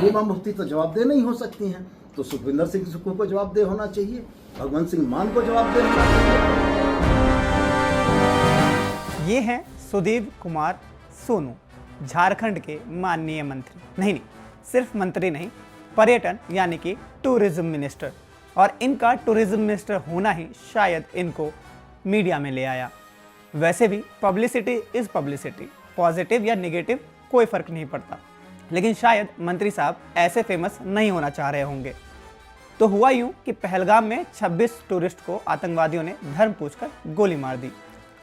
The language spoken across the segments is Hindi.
महबूबा मुफ्ती तो जवाबदेह नहीं हो सकती हैं, तो सुखविंदर सिंह सुक्खू को जवाबदेह होना चाहिए, भगवंत सिंह मान को जवाबदेह होना चाहिए। ये हैं सुदीप कुमार सोनू, झारखंड के माननीय मंत्री। नहीं, सिर्फ मंत्री नहीं, पर्यटन यानी कि टूरिज्म मिनिस्टर। और इनका टूरिज्म मिनिस्टर होना ही शायद इनको मीडिया में ले आया। वैसे भी पब्लिसिटी इज़ पब्लिसिटी, पॉजिटिव या नेगेटिव कोई फ़र्क नहीं पड़ता, लेकिन शायद मंत्री साहब ऐसे फेमस नहीं होना चाह रहे होंगे। तो हुआ यूं कि पहलगाम में 26 टूरिस्ट को आतंकवादियों ने धर्म पूछकर गोली मार दी।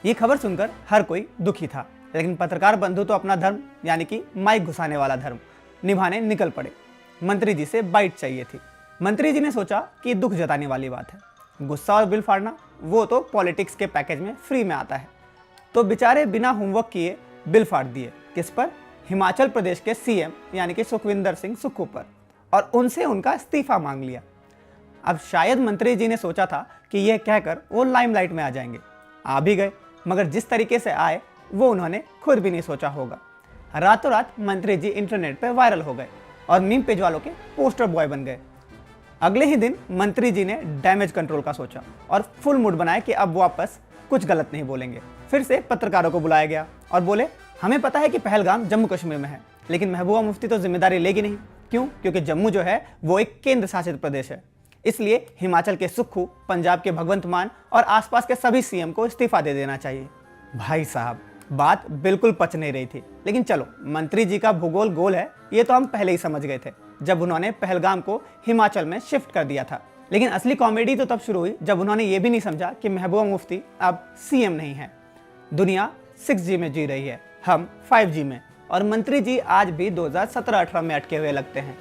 ये खबर सुनकर हर कोई दुखी था, लेकिन पत्रकार बंधु तो अपना धर्म यानी कि माइक घुसाने वाला धर्म निभाने निकल पड़े। मंत्री जी से बाइट चाहिए थी। मंत्री जी ने सोचा कि दुख जताने वाली बात है, गुस्सा और बिल फाड़ना वो तो पॉलिटिक्स के पैकेज में फ्री में आता है। तो बेचारे बिना होमवर्क किए बिल फाड़ दिए। किस पर? हिमाचल प्रदेश के सीएम यानी कि सुखविंदर सिंह सुक्खू पर, और उनसे उनका इस्तीफा मांग लिया। अब शायद मंत्री जी ने सोचा था कि यह कहकर वो लाइमलाइट में आ जाएंगे, आ भी गए, मगर जिस तरीके से आए वो उन्होंने खुद भी नहीं सोचा होगा। रातों रात मंत्री जी इंटरनेट पर वायरल हो गए और मीम पेज वालों के पोस्टर बॉय बन गए। अगले ही दिन मंत्री जी ने डैमेज कंट्रोल का सोचा और फुल मूड बनाया कि अब वापस कुछ गलत नहीं बोलेंगे। फिर से पत्रकारों को बुलाया गया और बोले, हमें पता है कि पहलगाम जम्मू कश्मीर में है, लेकिन महबूबा मुफ्ती तो जिम्मेदारी लेगी नहीं। क्यों? क्योंकि जम्मू जो है वो एक केंद्र शासित प्रदेश है, इसलिए हिमाचल के सुक्खू, पंजाब के भगवंत मान और आसपास के सभी सीएम को इस्तीफा दे देना चाहिए। भाई साहब, बात बिल्कुल पच नहीं रही थी, लेकिन चलो, मंत्री जी का भूगोल गोल है ये तो हम पहले ही समझ गए थे जब उन्होंने पहलगाम को हिमाचल में शिफ्ट कर दिया था। लेकिन असली कॉमेडी तो तब शुरू हुई जब उन्होंने ये भी नहीं समझा कि महबूबा मुफ्ती अब सीएम नहीं है। दुनिया 6G में जी रही है, हम 5G में, और मंत्री जी आज भी 2017-18 में अटके हुए लगते हैं।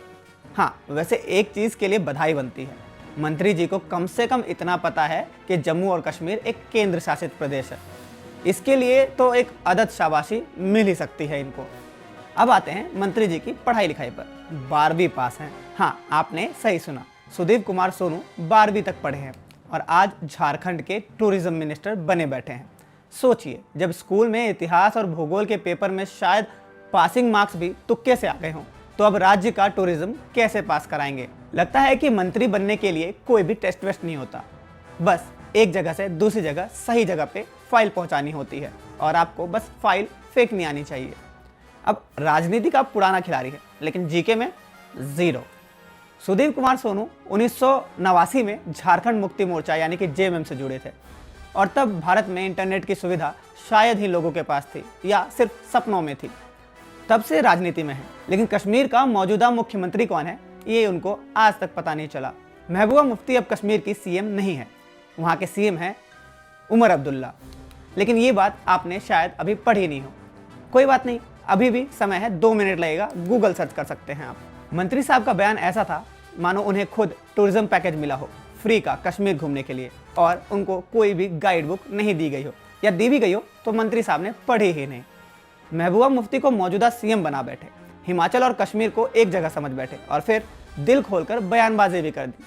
हाँ, वैसे एक चीज़ के लिए बधाई बनती है, मंत्री जी को कम से कम इतना पता है कि जम्मू और कश्मीर एक केंद्र शासित प्रदेश है। इसके लिए तो एक अदद शाबाशी मिल ही सकती है इनको। अब आते हैं मंत्री जी की पढ़ाई लिखाई पर। 12वीं पास हैं। हाँ, आपने सही सुना, सुदीप कुमार सोनू 12वीं तक पढ़े हैं और आज झारखंड के टूरिज्म मिनिस्टर बने बैठे हैं। सोचिए, जब स्कूल में इतिहास और भूगोल के पेपर में शायद पासिंग मार्क्स भी तुक्के से आ गए हों, तो अब राज्य का टूरिज्म कैसे पास कराएंगे। लगता है कि मंत्री बनने के लिए कोई भी टेस्ट वेस्ट नहीं होता, बस एक जगह से दूसरी जगह सही जगह पे फाइल पहुंचानी होती है और आपको बस फाइल फेंकनी आनी चाहिए। अब राजनीति का पुराना खिलाड़ी है, लेकिन जीके में जीरो। सुदीप कुमार सोनू 1989 में झारखंड मुक्ति मोर्चा यानी कि जेएमएम से जुड़े थे, और तब भारत में इंटरनेट की सुविधा शायद ही लोगों के पास थी या सिर्फ सपनों में थी। तब से राजनीति में है, लेकिन कश्मीर का मौजूदा मुख्यमंत्री कौन है ये उनको आज तक पता नहीं चला। महबूबा मुफ्ती अब कश्मीर की सीएम नहीं है, वहाँ के सीएम हैं उमर अब्दुल्ला। लेकिन ये बात आपने शायद अभी पढ़ी नहीं हो। कोई बात नहीं, अभी भी समय है, 2 मिनट लगेगा, गूगल सर्च कर सकते हैं आप। मंत्री साहब का बयान ऐसा था मानो उन्हें खुद टूरिज्म पैकेज मिला हो फ्री का कश्मीर घूमने के लिए, और उनको कोई भी गाइड बुक नहीं दी गई हो, या दी भी गई हो तो मंत्री साहब ने पढ़ी ही नहीं। महबूबा मुफ्ती को मौजूदा सीएम बना बैठे, हिमाचल और कश्मीर को एक जगह समझ बैठे, और फिर दिल खोलकर बयानबाजी भी कर दी।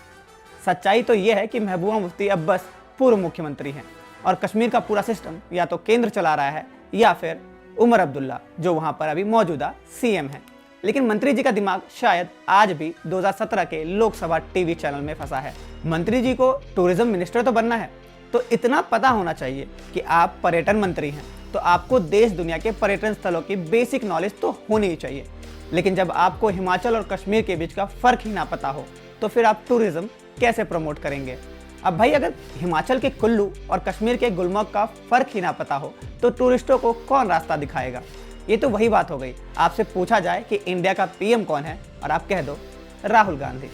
सच्चाई तो यह है कि महबूबा मुफ्ती अब बस पूर्व मुख्यमंत्री हैं, और कश्मीर का पूरा सिस्टम या तो केंद्र चला रहा है या फिर उमर अब्दुल्ला, जो वहां पर अभी मौजूदा सीएम है। लेकिन मंत्री जी का दिमाग शायद आज भी 2017 के लोकसभा टीवी चैनल में फंसा है। मंत्री जी को टूरिज्म मिनिस्टर तो बनना है, तो इतना पता होना चाहिए कि आप पर्यटन मंत्री हैं, तो आपको देश दुनिया के पर्यटन स्थलों की बेसिक नॉलेज तो होनी ही चाहिए। लेकिन जब आपको हिमाचल और कश्मीर के बीच का फर्क ही ना पता हो, तो फिर आप टूरिज्म कैसे प्रमोट करेंगे। अब भाई, अगर हिमाचल के कुल्लू और कश्मीर के गुलमर्ग का फर्क ही ना पता हो, तो टूरिस्टों को कौन रास्ता दिखाएगा। ये तो वही बात हो गई, आपसे पूछा जाए कि इंडिया का पीएम कौन है और आप कह दो राहुल गांधी।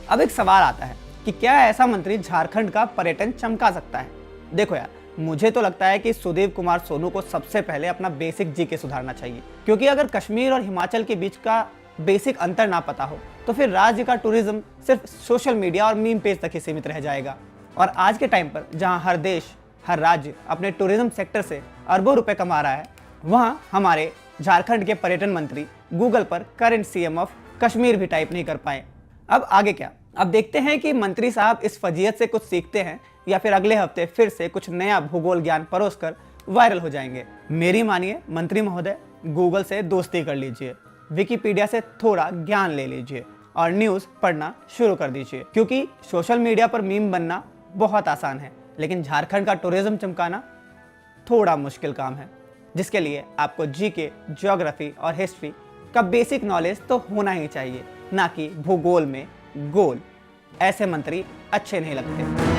अब एक सवाल आता है कि क्या ऐसा मंत्री झारखंड का पर्यटन चमका सकता है। देखो यार, मुझे तो लगता है कि सुदीप कुमार सोनू को सबसे पहले अपना बेसिक जीके सुधारना चाहिए, क्योंकि अगर कश्मीर और हिमाचल के बीच का बेसिक अंतर ना पता हो, तो फिर राज्य का टूरिज्म सिर्फ सोशल मीडिया और मीम पेज तक ही सीमित रह जाएगा। और आज के टाइम पर जहां हर देश, हर राज्य अपने टूरिज्म सेक्टर से अरबों रुपए कमा रहा है, वहां हमारे झारखंड के पर्यटन मंत्री गूगल पर करंट सीएम ऑफ कश्मीर भी टाइप नहीं कर पाए। अब आगे क्या? अब देखते हैं कि मंत्री साहब इस फजीयत से कुछ सीखते हैं या फिर अगले हफ्ते फिर से कुछ नया भूगोल ज्ञान परोसकर वायरल हो जाएंगे। मेरी मानिए मंत्री महोदय, गूगल से दोस्ती कर लीजिए। विकिपीडिया से थोड़ा ज्ञान ले लीजिए और न्यूज़ पढ़ना शुरू कर दीजिए, क्योंकि सोशल मीडिया पर मीम बनना बहुत आसान है, लेकिन झारखंड का टूरिज्म चमकाना थोड़ा मुश्किल काम है, जिसके लिए आपको जीके, ज्योग्राफी और हिस्ट्री का बेसिक नॉलेज तो होना ही चाहिए, ना कि भूगोल में गोल। ऐसे मंत्री अच्छे नहीं लगते।